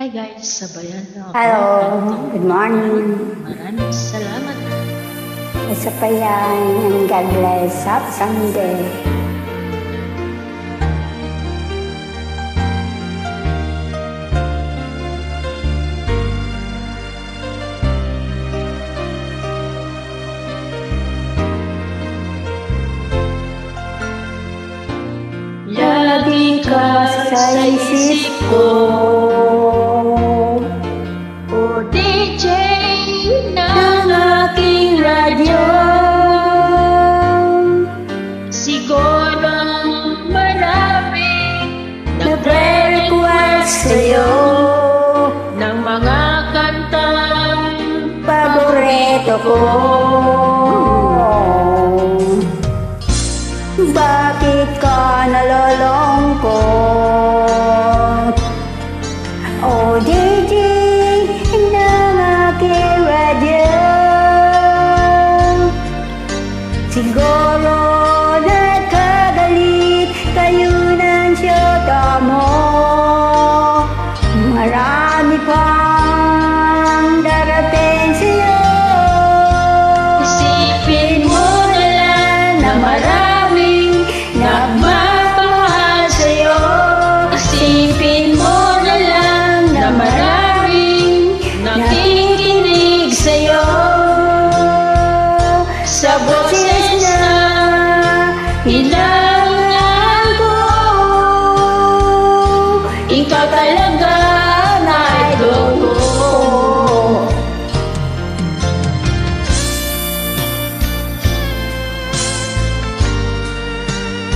Hi guys, sabayan na ako. Hello, good morning. Maraming salamat. Isa pa yan, and God bless. Happy Sunday. Lagi ka sa isip ko, o DJ ng aking radyo. Siguro maraming nagre-request sa'yo ng mga kantang Paborito ko. Bakit ka nalolongkot? O DJ ng aking radyo. Siguro nagkagalit kayo ng siyota mo. Marami pang darating sa'yo. isipin mo na lang na maraming nagmamahal sa'yo. Isipin mo na lang na maraming nakikinig sa'yo. Sa boses na hinangaan ko, ikaw talaga ang idol ko.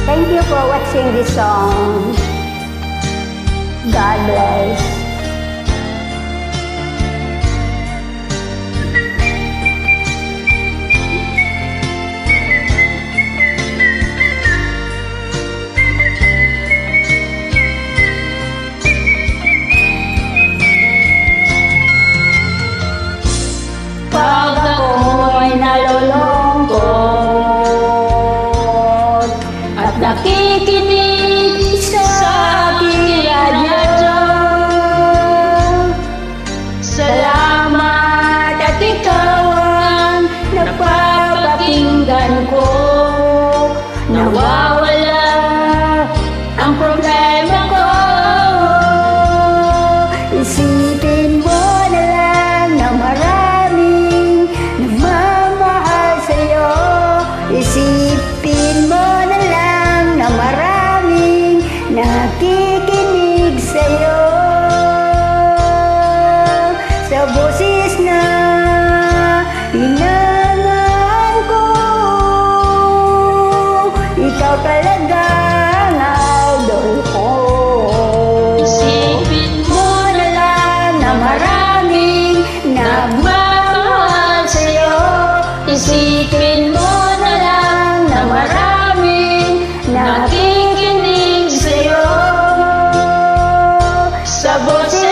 Thank you for watching this song. God bless. Pag ako'y nalulungkot at nakikinig sa aking radyo, salamat at ikaw ang napapakinggan ko. Nawawala ang problema ko. Isipin mo na lang na maraming nagmamahal sa'yo. Isipin mo na lang na maraming nakikinig sa'yo. Sa boses na hinangaan ko, ikaw talaga ang idol ko. Isipin mo na lang na maraming nagmamahal sa'yo. Isipin mo na lang na maraming nakikinig sa'yo. Sa boses